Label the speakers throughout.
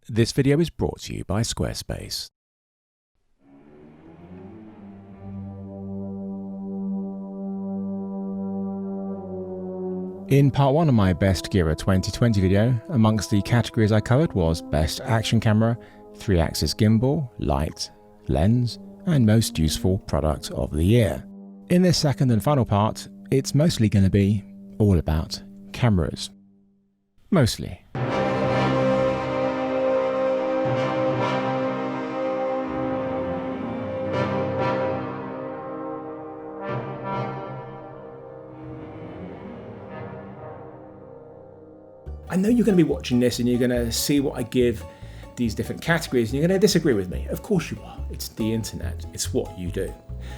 Speaker 1: This video is brought to you by Squarespace. In part 1 of my Best Gira 2020 video, amongst the categories I covered was Best Action Camera, 3-axis Gimbal, Light, Lens, and Most Useful Product of the Year. In this second and final part, it's mostly going to be all about cameras. Mostly. I know you're going to be watching this and you're going to see what I give these different categories and you're going to disagree with me. Of course you are. It's the internet. It's what you do.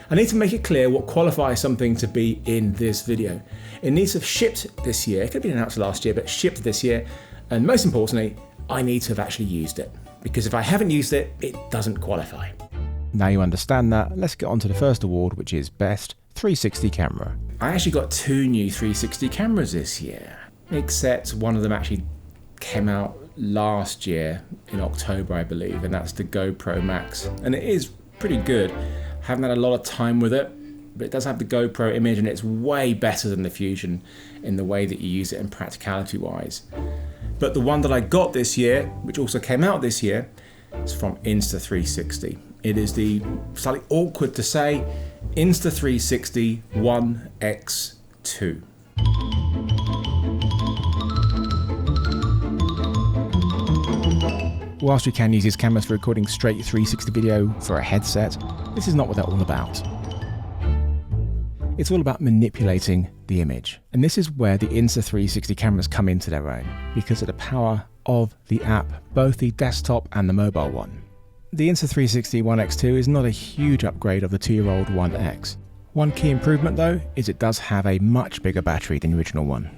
Speaker 1: I need to make it clear what qualifies something to be in this video. It needs to have shipped this year. It could have been announced last year, but shipped this year. And most importantly, I need to have actually used it. Because if I haven't used it, it doesn't qualify. Now you understand that, let's get on to the first award, which is Best 360 Camera. I actually got 2 new 360 cameras this year. Except one of them actually came out last year in October, I believe, and that's the GoPro Max. And it is pretty good. Haven't had a lot of time with it, but it does have the GoPro image and it's way better than the Fusion in the way that you use it and practicality-wise. But the one that I got this year, which also came out this year, is from Insta360. It is the slightly awkward to say Insta360 One X2. Whilst you can use these cameras for recording straight 360 video for a headset, this is not what they're all about. It's all about manipulating the image. And this is where the Insta360 cameras come into their own, because of the power of the app, both the desktop and the mobile one. The Insta360 One X2 is not a huge upgrade of the 2-year-old One X. One key improvement though, is it does have a much bigger battery than the original one.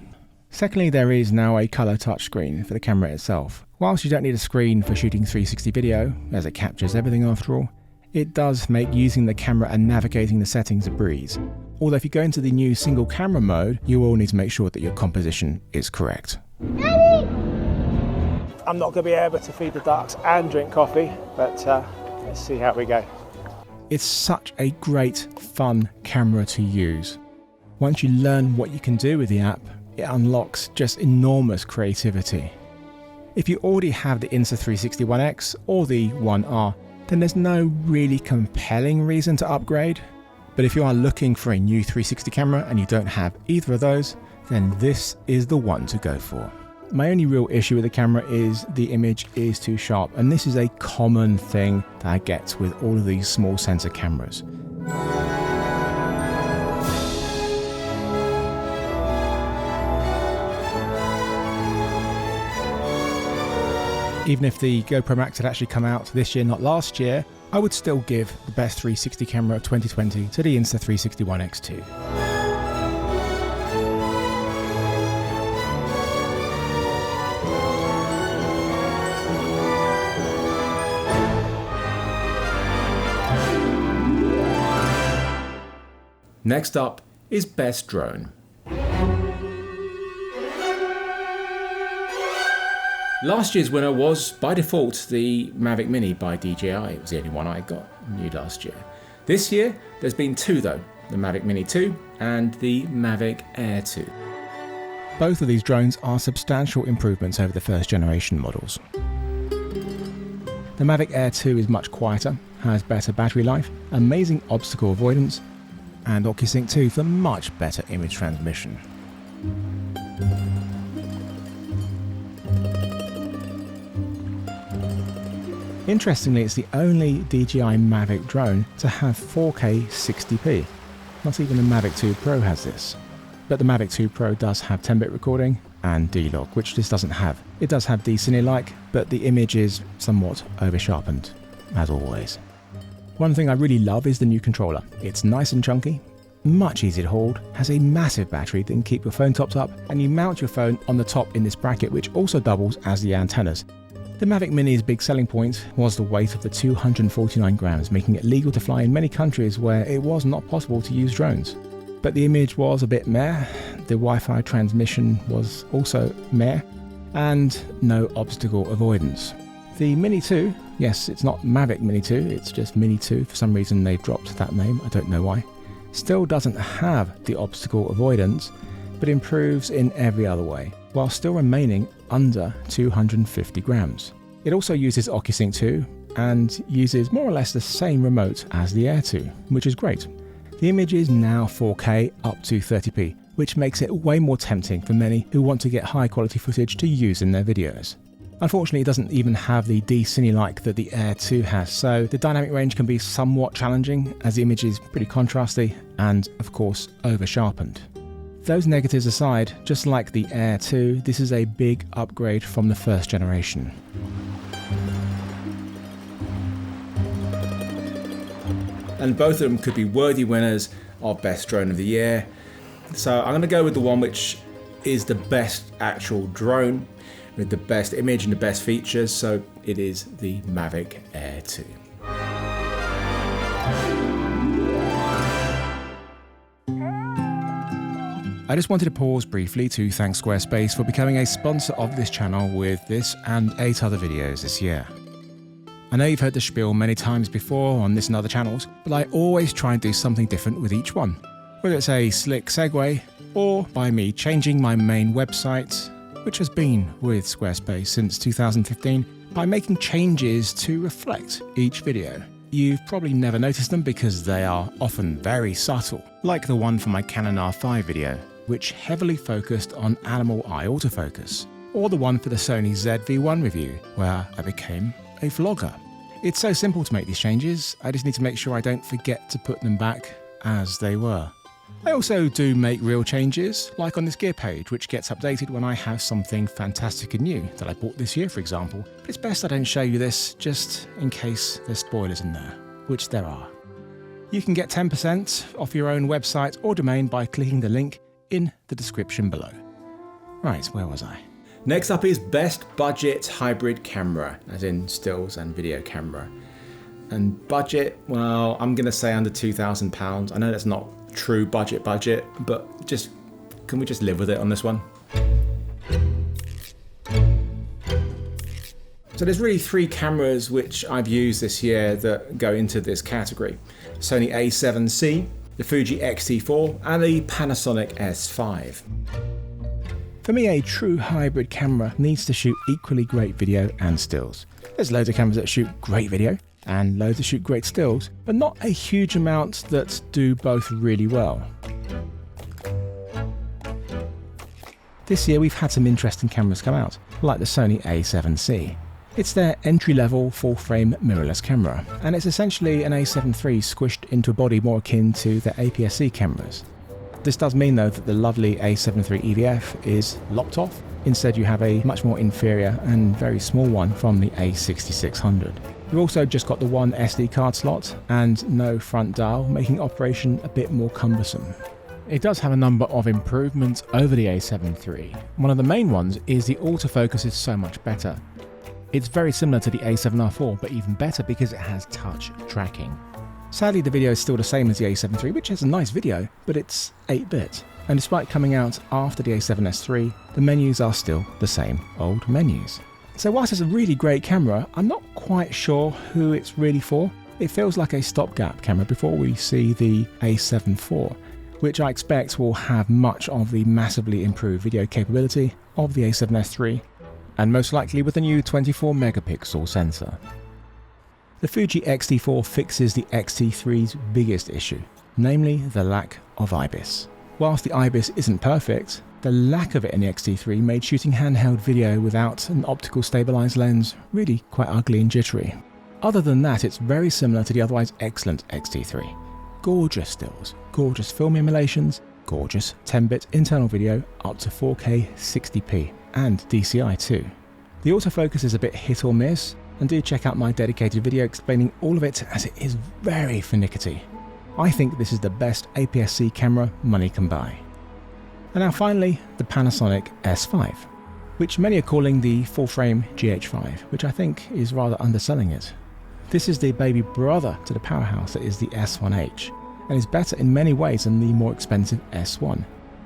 Speaker 1: Secondly, there is now a colour touchscreen for the camera itself. Whilst you don't need a screen for shooting 360 video, as it captures everything after all, it does make using the camera and navigating the settings a breeze. Although if you go into the new single camera mode, you will need to make sure that your composition is correct. I'm not going to be able to feed the ducks and drink coffee, but let's see how we go. It's such a great, fun camera to use. Once you learn what you can do with the app, it unlocks just enormous creativity. If you already have the Insta360 One X or the One R, then there's no really compelling reason to upgrade. But if you are looking for a new 360 camera and you don't have either of those, then this is the one to go for. My only real issue with the camera is the image is too sharp, and this is a common thing that I get with all of these small sensor cameras. Even if the GoPro Max had actually come out this year, not last year, I would still give the best 360 camera of 2020 to the Insta360 One X2. Next up is Best Drone. Last year's winner was, by default, the Mavic Mini by DJI. It was the only one I got new last year. This year, there's been 2 though, the Mavic Mini 2 and the Mavic Air 2. Both of these drones are substantial improvements over the first generation models. The Mavic Air 2 is much quieter, has better battery life, amazing obstacle avoidance, and OcuSync 2 for much better image transmission. Interestingly, it's the only DJI Mavic drone to have 4K 60p. Not even the Mavic 2 Pro has this. But the Mavic 2 Pro does have 10-bit recording and D-Log, which this doesn't have. It does have D-Cine-like, but the image is somewhat over-sharpened, as always. One thing I really love is the new controller. It's nice and chunky, much easier to hold, has a massive battery that can keep your phone topped up, and you mount your phone on the top in this bracket, which also doubles as the antennas. The Mavic Mini's big selling point was the weight of the 249 grams, making it legal to fly in many countries where it was not possible to use drones. But the image was a bit meh, the Wi-Fi transmission was also meh, and no obstacle avoidance. The Mini 2, yes, it's not Mavic Mini 2, it's just Mini 2. For some reason they've dropped that name, I don't know why. Still doesn't have the obstacle avoidance, but improves in every other way, while still remaining under 250 grams. It also uses OcuSync 2 and uses more or less the same remote as the Air 2, which is great. The image is now 4K up to 30p, which makes it way more tempting for many who want to get high quality footage to use in their videos. Unfortunately, it doesn't even have the D-Cine-like that the Air 2 has, so the dynamic range can be somewhat challenging as the image is pretty contrasty and, of course, over-sharpened. Those negatives aside, just like the Air 2, this is a big upgrade from the first generation. And both of them could be worthy winners of Best Drone of the Year. So I'm going to go with the one which is the best actual drone, with the best image and the best features, so it is the Mavic Air 2. I just wanted to pause briefly to thank Squarespace for becoming a sponsor of this channel with this and 8 other videos this year. I know you've heard the spiel many times before on this and other channels, but I always try and do something different with each one. Whether it's a slick segue, or by me changing my main website, which has been with Squarespace since 2015, by making changes to reflect each video. You've probably never noticed them because they are often very subtle, like the one from my Canon R5 video, which heavily focused on animal eye autofocus, or the one for the Sony ZV-1 review, where I became a vlogger. It's so simple to make these changes, I just need to make sure I don't forget to put them back as they were. I also do make real changes, like on this gear page, which gets updated when I have something fantastic and new that I bought this year, for example. But it's best I don't show you this, just in case there's spoilers in there, which there are. You can get 10% off your own website or domain by clicking the link in the description below. Right, where was I? Next up is Best Budget Hybrid Camera, as in stills and video camera. And budget, well, I'm going to say under £2,000. I know that's not true budget, but can we just live with it on this one? So there's really 3 cameras which I've used this year that go into this category. Sony A7C, the Fuji X-T4 and the Panasonic S5. For me, a true hybrid camera needs to shoot equally great video and stills. There's loads of cameras that shoot great video and loads that shoot great stills, but not a huge amount that do both really well. This year we've had some interesting cameras come out, like the Sony A7C. It's their entry-level full-frame mirrorless camera, and it's essentially an A7 III squished into a body more akin to the APS-C cameras. This does mean though that the lovely A7 III EVF is lopped off. Instead you have a much more inferior and very small one from the A6600. You've also just got the one SD card slot and no front dial, making operation a bit more cumbersome. It does have a number of improvements over the A7 III. One of the main ones is the autofocus is so much better. It's very similar to the A7R4, but even better because it has touch tracking. Sadly, the video is still the same as the A7 III, which has a nice video, but it's 8-bit. And despite coming out after the A7S III, the menus are still the same old menus. So whilst it's a really great camera, I'm not quite sure who it's really for. It feels like a stopgap camera before we see the A7 IV, which I expect will have much of the massively improved video capability of the A7S III, and most likely with a new 24 megapixel sensor. The Fuji X-T4 fixes the X-T3's biggest issue, namely the lack of IBIS. Whilst the IBIS isn't perfect, the lack of it in the X-T3 made shooting handheld video without an optical stabilized lens really quite ugly and jittery. Other than that, it's very similar to the otherwise excellent X-T3. Gorgeous stills, gorgeous film emulations, gorgeous 10-bit internal video up to 4K 60p, and DCI too. The autofocus is a bit hit or miss, and do check out my dedicated video explaining all of it as it is very finicky. I think this is the best APS-C camera money can buy. And now finally, the Panasonic S5, which many are calling the full-frame GH5, which I think is rather underselling it. This is the baby brother to the powerhouse that is the S1H, and is better in many ways than the more expensive S1.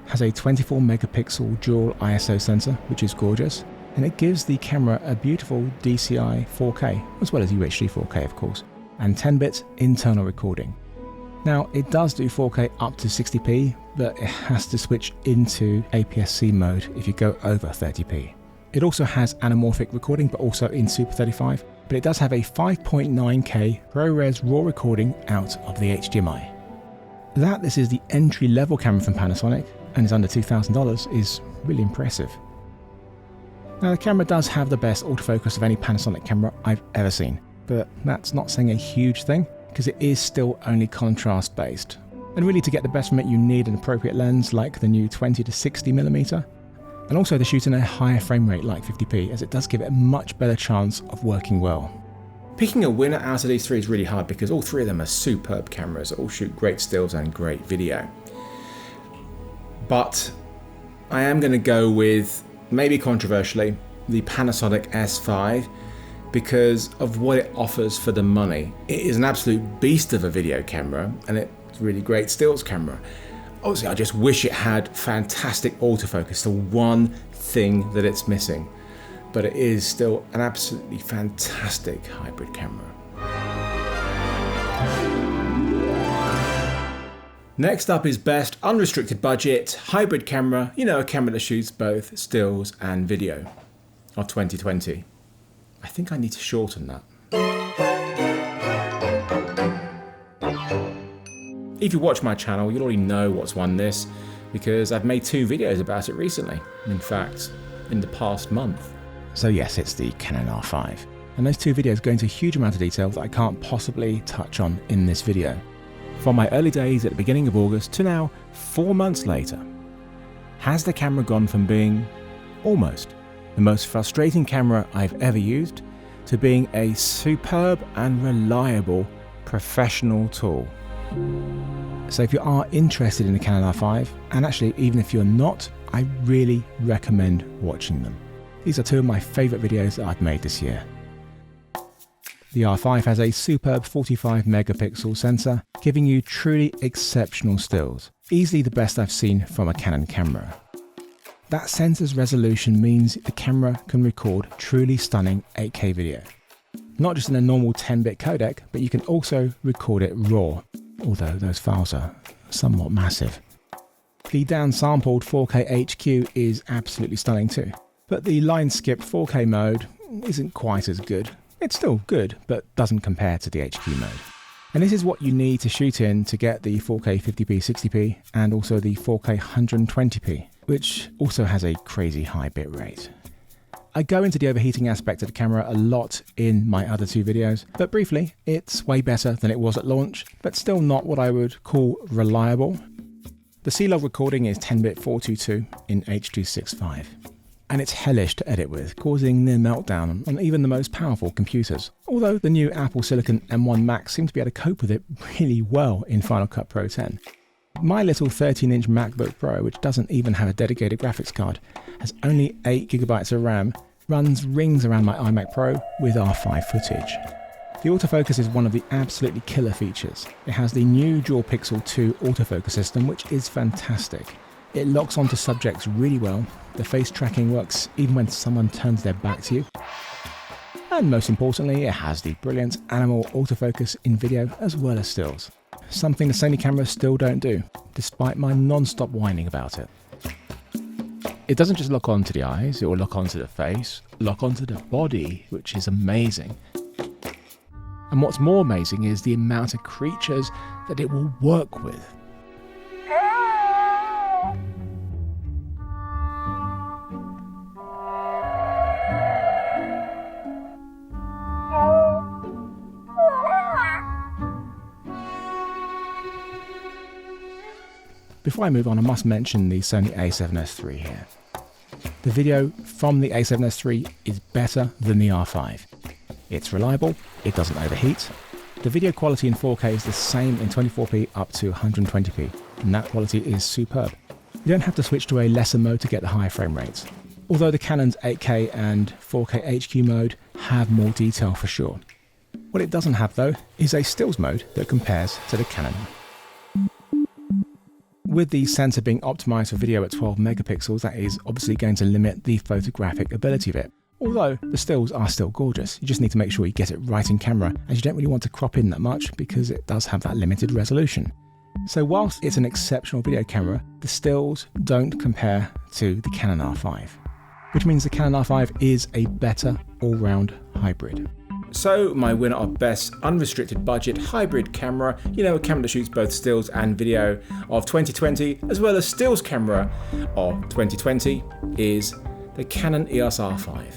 Speaker 1: Has a 24 megapixel dual ISO sensor, which is gorgeous, and it gives the camera a beautiful DCI 4K, as well as UHD 4K of course, and 10-bit internal recording. Now it does do 4K up to 60p, but it has to switch into APS-C mode if you go over 30p. It also has anamorphic recording, but also in Super 35, but it does have a 5.9K ProRes RAW recording out of the HDMI. That this is the entry-level camera from Panasonic and is under $2,000 is really impressive. Now the camera does have the best autofocus of any Panasonic camera I've ever seen, but that's not saying a huge thing because it is still only contrast based. And really to get the best from it you need an appropriate lens like the new 20 to 60mm, and also to shoot in a higher frame rate like 50p, as it does give it a much better chance of working well. Picking a winner out of these three is really hard because all three of them are superb cameras that all shoot great stills and great video. But I am going to go with, maybe controversially, the Panasonic S5 because of what it offers for the money. It is an absolute beast of a video camera and it's a really great stills camera. Obviously, I just wish it had fantastic autofocus, the one thing that it's missing. But it is still an absolutely fantastic hybrid camera. Next up is best unrestricted budget hybrid camera, a camera that shoots both stills and video of 2020. I think I need to shorten that. If you watch my channel, you'll already know what's won this because I've made 2 videos about it recently. In fact, in the past month. So yes, it's the Canon R5. And those 2 videos go into a huge amount of detail that I can't possibly touch on in this video. From my early days at the beginning of August to now, 4 months later, has the camera gone from being almost the most frustrating camera I've ever used to being a superb and reliable professional tool. So if you are interested in the Canon R5, and actually even if you're not, I really recommend watching them. These are 2 of my favourite videos that I've made this year. The R5 has a superb 45 megapixel sensor, giving you truly exceptional stills, easily the best I've seen from a Canon camera. That sensor's resolution means the camera can record truly stunning 8K video. Not just in a normal 10-bit codec, but you can also record it RAW, although those files are somewhat massive. The downsampled 4K HQ is absolutely stunning too. But the line skip 4K mode isn't quite as good. It's still good, but doesn't compare to the HQ mode. And this is what you need to shoot in to get the 4K 50p 60p and also the 4K 120p, which also has a crazy high bit rate. I go into the overheating aspect of the camera a lot in my other 2 videos, but briefly, it's way better than it was at launch, but still not what I would call reliable. The C-Log recording is 10-bit 422 in H.265. And it's hellish to edit with, causing near meltdown on even the most powerful computers. Although the new Apple Silicon M1 Max seems to be able to cope with it really well in Final Cut Pro 10. My little 13-inch MacBook Pro, which doesn't even have a dedicated graphics card, has only 8GB of RAM, runs rings around my iMac Pro with R5 footage. The autofocus is one of the absolutely killer features. It has the new Dual Pixel 2 autofocus system, which is fantastic. It locks onto subjects really well. The face tracking works even when someone turns their back to you. And most importantly, it has the brilliant animal autofocus in video as well as stills. Something the Sony cameras still don't do, despite my non-stop whining about it. It doesn't just lock onto the eyes, it will lock onto the face, lock onto the body, which is amazing. And what's more amazing is the amount of creatures that it will work with. Before I move on, I must mention the Sony a7S III here. The video from the a7S III is better than the R5. It's reliable, it doesn't overheat. The video quality in 4K is the same in 24p up to 120p, and that quality is superb. You don't have to switch to a lesser mode to get the higher frame rates, although the Canon's 8K and 4K HQ mode have more detail for sure. What it doesn't have though is a stills mode that compares to the Canon. with the sensor being optimized for video at 12 megapixels, that is obviously going to limit the photographic ability of it. Although the stills are still gorgeous, you just need to make sure you get it right in camera, as you don't really want to crop in that much because it does have that limited resolution. So whilst it's an exceptional video camera, the stills don't compare to the Canon R5, which means the Canon R5 is a better all-round hybrid. So my winner of best unrestricted budget hybrid camera, a camera that shoots both stills and video of 2020, as well as stills camera of 2020, is the Canon EOS R5.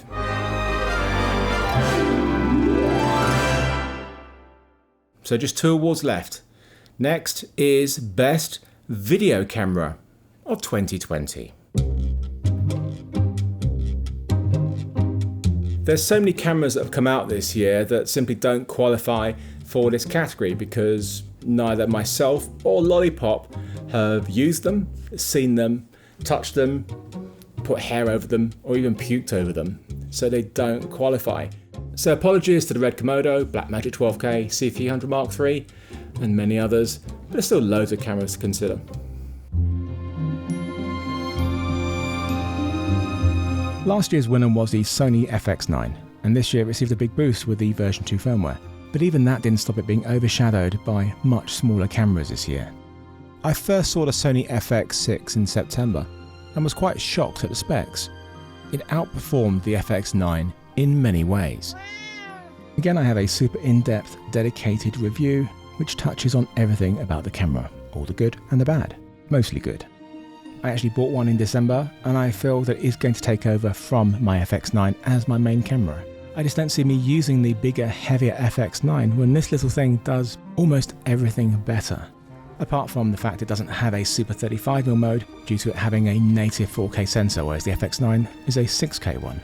Speaker 1: So just 2 awards left. Next is best video camera of 2020. There's so many cameras that have come out this year that simply don't qualify for this category because neither myself or Lollipop have used them, seen them, touched them, put hair over them, or even puked over them, so they don't qualify. So apologies to the Red Komodo, Blackmagic 12K, C300 Mark III, and many others, but there's still loads of cameras to consider. Last year's winner was the Sony FX9, and this year it received a big boost with the version 2 firmware, but even that didn't stop it being overshadowed by much smaller cameras this year. I first saw the Sony FX6 in September and was quite shocked at the specs. It outperformed the FX9 in many ways. Again, I have a super in-depth, dedicated review which touches on everything about the camera, all the good and the bad, mostly good. I actually bought one in December and I feel that it is going to take over from my FX9 as my main camera. I just don't see me using the bigger, heavier FX9 when this little thing does almost everything better. Apart from the fact it doesn't have a Super 35mm mode due to it having a native 4K sensor, whereas the FX9 is a 6K one.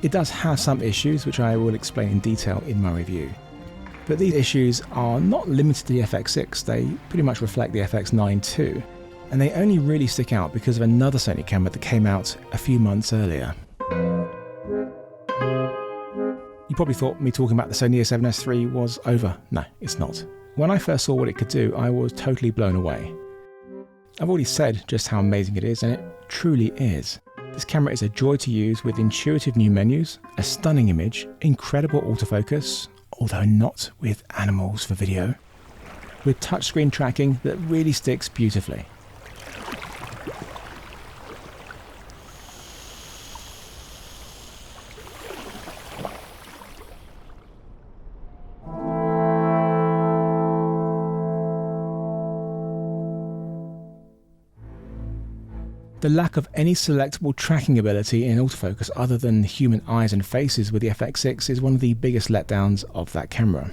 Speaker 1: It does have some issues which I will explain in detail in my review. But these issues are not limited to the FX6, they pretty much reflect the FX9 too. And they only really stick out because of another Sony camera that came out a few months earlier. You probably thought me talking about the Sony a7S III was over. No, it's not. When I first saw what it could do, I was totally blown away. I've already said just how amazing it is, and it truly is. This camera is a joy to use with intuitive new menus, a stunning image, incredible autofocus, although not with animals for video, with touchscreen tracking that really sticks beautifully. The lack of any selectable tracking ability in autofocus other than human eyes and faces with the FX6 is one of the biggest letdowns of that camera,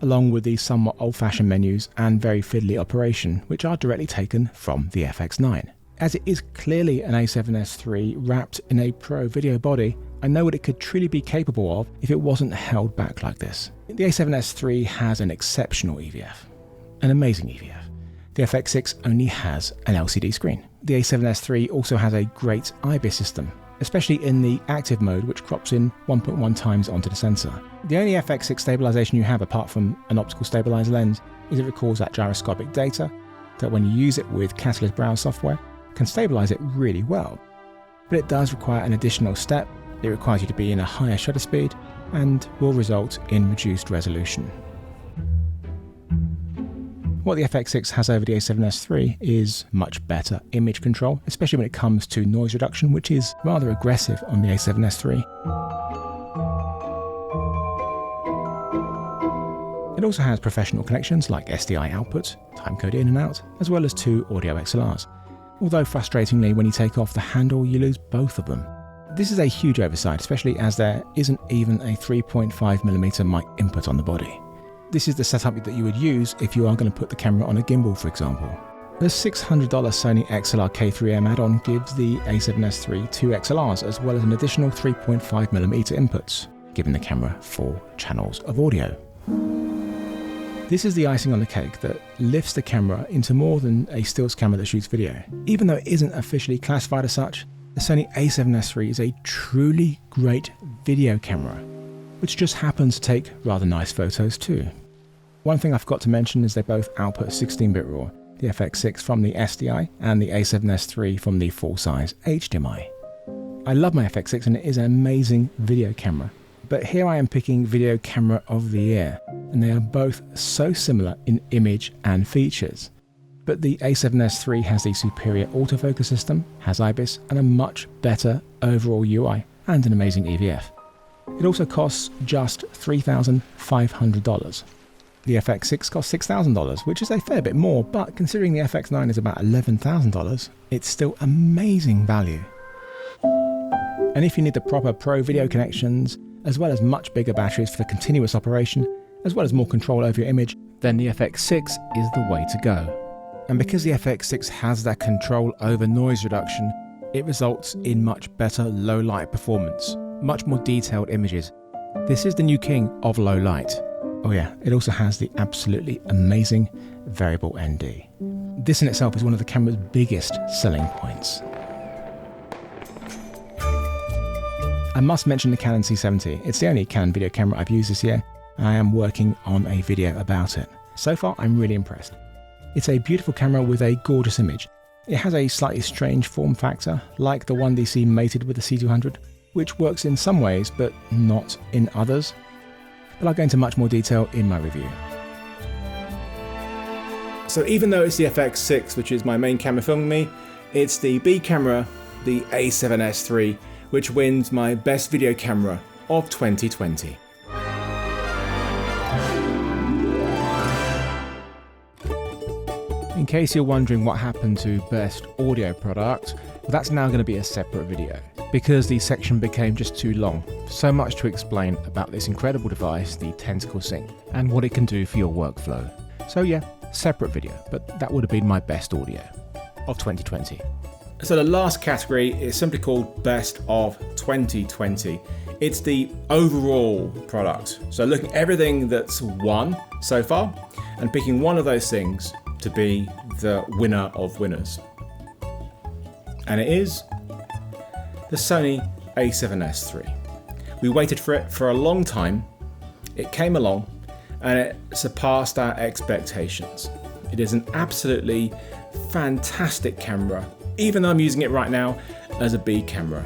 Speaker 1: along with the somewhat old-fashioned menus and very fiddly operation, which are directly taken from the FX9. As it is clearly an a7S III wrapped in a pro video body, I know what it could truly be capable of if it wasn't held back like this. The a7S III has an exceptional EVF, an amazing EVF. The FX6 only has an LCD screen. The a7S III also has a great IBIS system, especially in the active mode, which crops in 1.1 times onto the sensor. The only FX6 stabilization you have apart from an optical stabilizer lens is it records that gyroscopic data that when you use it with Catalyst Browse software can stabilize it really well. But it does require an additional step. It requires you to be in a higher shutter speed and will result in reduced resolution. What the FX6 has over the a7S III is much better image control, especially when it comes to noise reduction, which is rather aggressive on the a7S III. It also has professional connections like SDI output, timecode in and out, as well as 2 audio XLRs. Although frustratingly, when you take off the handle, you lose both of them. This is a huge oversight, especially as there isn't even a 3.5mm mic input on the body. This is the setup that you would use if you are going to put the camera on a gimbal, for example. The $600 Sony XLR K3M add-on gives the a7S III 2 XLRs as well as an additional 3.5mm inputs, giving the camera 4 channels of audio. This is the icing on the cake that lifts the camera into more than a stills camera that shoots video. Even though it isn't officially classified as such, the Sony a7S III is a truly great video camera, which just happens to take rather nice photos too. One thing I forgot to mention is they both output 16-bit RAW, the FX6 from the SDI and the A7S III from the full-size HDMI. I love my FX6 and it is an amazing video camera. But here I am picking Video Camera of the Year, and they are both so similar in image and features. But the A7S III has the superior autofocus system, has IBIS, and a much better overall UI, and an amazing EVF. It also costs just $3,500. The FX6 costs $6,000, which is a fair bit more, but considering the FX9 is about $11,000, it's still amazing value. And if you need the proper pro video connections, as well as much bigger batteries for continuous operation, as well as more control over your image, then the FX6 is the way to go. And because the FX6 has that control over noise reduction, it results in much better low light performance, much more detailed images. This is the new king of low light. Oh yeah, it also has the absolutely amazing variable ND. This in itself is one of the camera's biggest selling points. I must mention the Canon C70. It's the only Canon video camera I've used this year, and I am working on a video about it. So far, I'm really impressed. It's a beautiful camera with a gorgeous image. It has a slightly strange form factor, like the 1DC mated with the C200, which works in some ways, but not in others. But I'll go into much more detail in my review. So even though it's the FX6, which is my main camera filming me, it's the B camera, the A7S III, which wins my best video camera of 2020. In case you're wondering what happened to best audio product, well, that's now going to be a separate video because the section became just too long. So much to explain about this incredible device, the Tentacle Sync, and what it can do for your workflow. So yeah, separate video, but that would have been my best audio of 2020. So the last category is simply called Best of 2020. It's the overall product. So looking at everything that's won so far and picking one of those things to be the winner of winners. And it is the Sony A7S III. We waited for it for a long time. It came along and it surpassed our expectations. It is an absolutely fantastic camera, even though I'm using it right now as a B camera.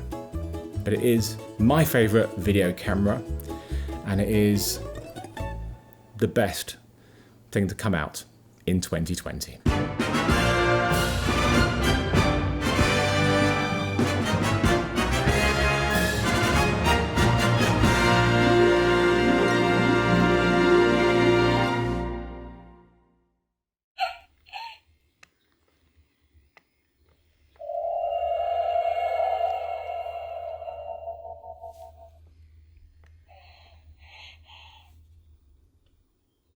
Speaker 1: But it is my favorite video camera, and it is the best thing to come out in 2020.